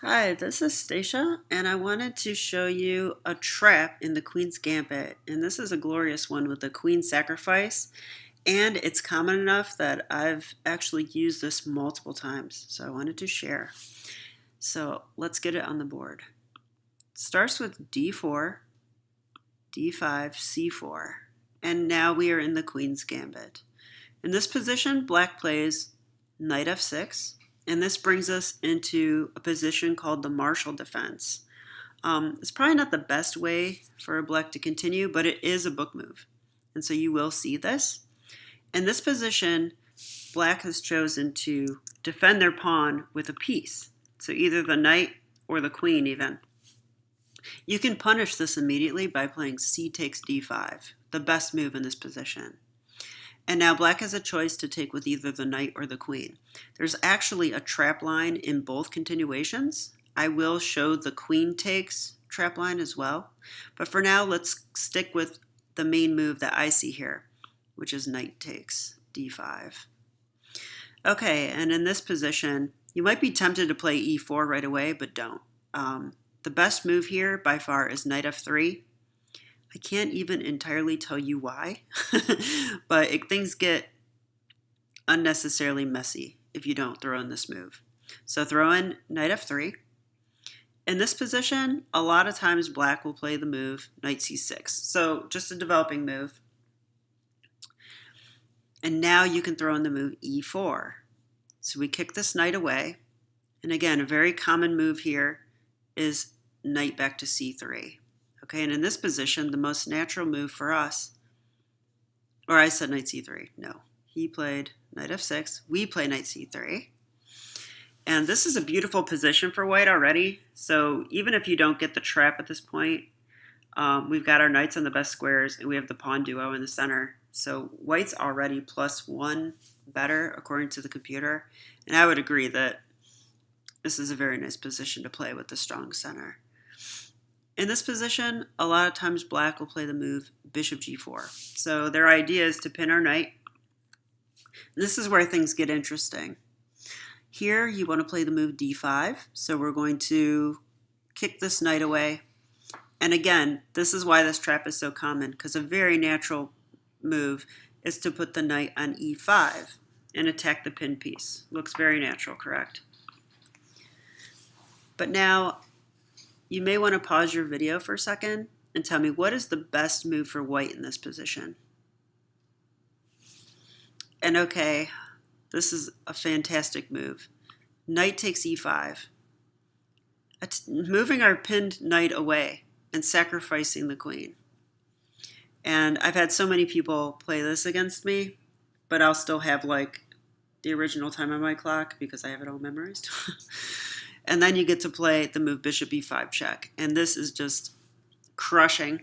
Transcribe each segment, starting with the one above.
Hi, this is Stacia, and I wanted to show you a trap in the Queen's Gambit. And this is a glorious one with the Queen Sacrifice, and it's common enough that I've actually used this multiple times, so I wanted to share. So let's get it on the board. It starts with D4, D5, C4, and now we are in the Queen's Gambit. In this position, Black plays Knight F6, and this brings us into a position called the Marshall defense. It's probably not the best way for a Black to continue, but it is a book move, and so you will see this. In this position, Black has chosen to defend their pawn with a piece, so either the knight or the queen even. You can punish this immediately by playing c takes d5, the best move in this position. And now Black has a choice to take with either the knight or the queen. There's actually a trap line in both continuations. I will show the queen takes trap line as well. But for now, let's stick with the main move that I see here, which is knight takes d5. Okay, and in this position, you might be tempted to play e4 right away, but don't. The best move here by far is knight f3. I can't even entirely tell you why, but things get unnecessarily messy if you don't throw in this move. So throw in knight f3. In this position, a lot of times Black will play the move knight c6. So just a developing move. And now you can throw in the move e4. So we kick this knight away. And again, a very common move here is knight back to c3. Okay, and in this position, the most natural move for us, or I said knight c3, no. He played knight f6, we play knight c3. And this is a beautiful position for white already, so even if you don't get the trap at this point, we've got our knights on the best squares, and we have the pawn duo in the center. So white's already +1 better, according to the computer, and I would agree that this is a very nice position to play with the strong center. In this position, a lot of times Black will play the move bishop g4. So their idea is to pin our knight. This is where things get interesting. Here you want to play the move d5. So we're going to kick this knight away. And again, this is why this trap is so common, because a very natural move is to put the knight on e5 and attack the pin piece. Looks very natural, correct? But now, you may want to pause your video for a second and tell me what is the best move for white in this position. And okay, this is a fantastic move. Knight takes e5. It's moving our pinned knight away and sacrificing the queen. And I've had so many people play this against me, but I'll still have like the original time on my clock because I have it all memorized. And then you get to play the move bishop e5 check. And this is just crushing.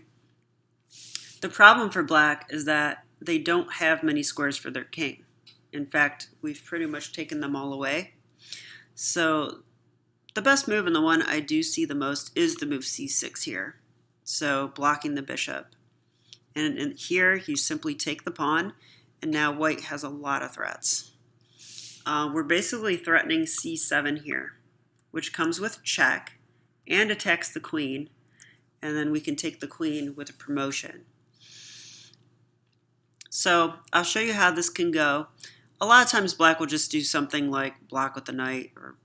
The problem for Black is that they don't have many squares for their king. In fact, we've pretty much taken them all away. So the best move, and the one I do see the most, is the move c6 here. So blocking the bishop. And here you simply take the pawn, and now white has a lot of threats. We're basically threatening c7 here, which comes with check and attacks the queen, and then we can take the queen with a promotion. So I'll show you how this can go. A lot of times Black will just do something like block with the knight, or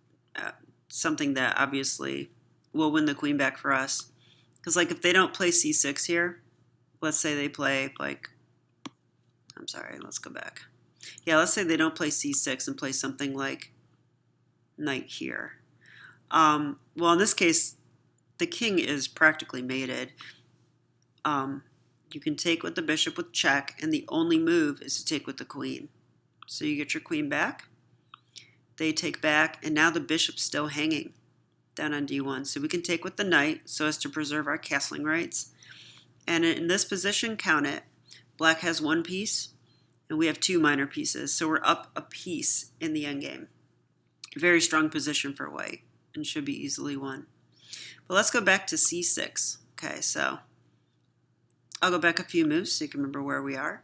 something that obviously will win the queen back for us. Because like if they don't play c6 here, let's say they play like, I'm sorry, let's go back. Yeah, let's say they don't play c6 and play something like knight here. Well, in this case, the king is practically mated. You can take with the bishop with check, and the only move is to take with the queen. So you get your queen back. They take back, and now the bishop's still hanging down on d1. So we can take with the knight so as to preserve our castling rights. And in this position, count it. Black has one piece, and we have two minor pieces. So we're up a piece in the endgame. Very strong position for white, and should be easily won. But let's go back to c6. Okay, so I'll go back a few moves so you can remember where we are.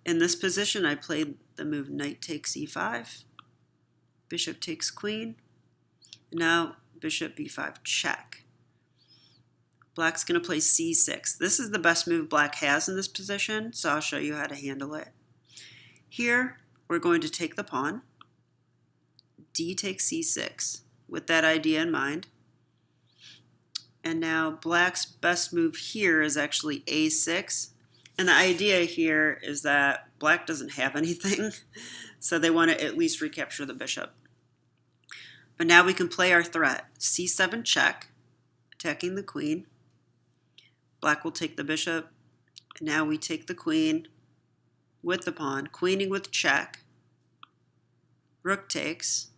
In this position, I played the move knight takes e5, bishop takes queen. Now bishop b5 check. Black's going to play c6. This is the best move black has in this position, so I'll show you how to handle it. Here, we're going to take the pawn. D takes c6 with that idea in mind. And now black's best move here is actually a6. And the idea here is that black doesn't have anything, so they want to at least recapture the bishop. But now we can play our threat. c7 check, attacking the queen. Black will take the bishop. And now we take the queen with the pawn, queening with check. Rook takes.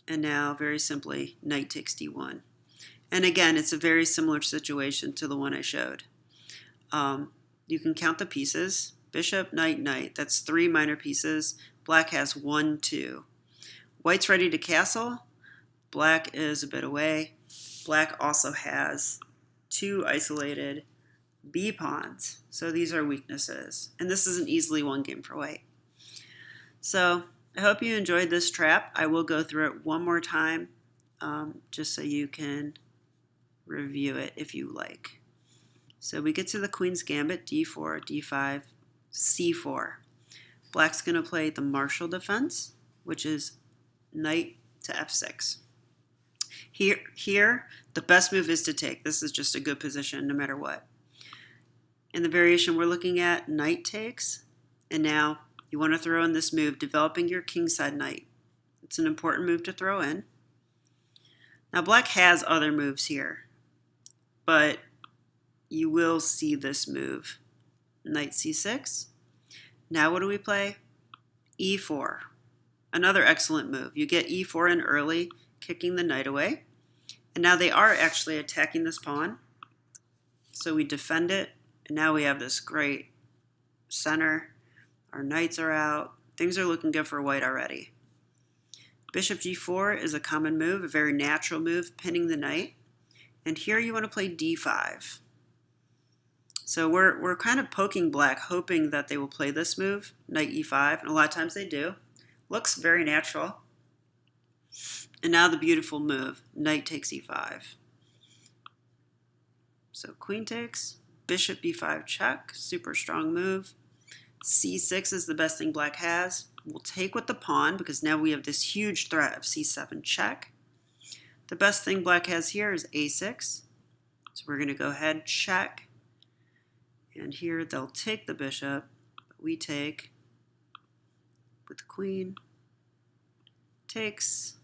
And now, very simply, knight takes d1. And again, it's a very similar situation to the one I showed. You can count the pieces. Bishop, knight, knight. That's 3 minor pieces. Black has 1, 2. White's ready to castle. Black is a bit away. Black also has 2 isolated b pawns. So these are weaknesses. And this is an easily won game for white. So I hope you enjoyed this trap. I will go through it one more time just so you can review it if you like. So we get to the Queen's Gambit, d4, d5, c4. Black's going to play the Marshall defense, which is knight to f6. Here, the best move is to take. This is just a good position no matter what. In the variation we're looking at, knight takes, and now you want to throw in this move, developing your kingside knight. It's an important move to throw in. Now black has other moves here, but you will see this move. Knight c6. Now what do we play? e4. Another excellent move. You get e4 in early, kicking the knight away. And now they are actually attacking this pawn. So we defend it, and now we have this great center. Our knights are out. Things are looking good for white already. Bishop g4 is a common move, a very natural move, pinning the knight. And here you want to play d5. So we're kind of poking black, hoping that they will play this move, knight e5, and a lot of times they do. Looks very natural. And now the beautiful move, knight takes e5. So queen takes, bishop b5 check, super strong move. c6 is the best thing black has. We'll take with the pawn because now we have this huge threat of c7 check. The best thing black has here is a6. So we're going to go ahead, check. And here they'll take the bishop, but we take with the queen, takes,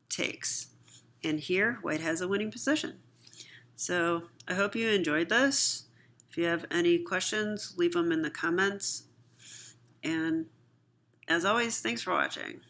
takes. And here, white has a winning position. So I hope you enjoyed this. If you have any questions, leave them in the comments. And as always, thanks for watching.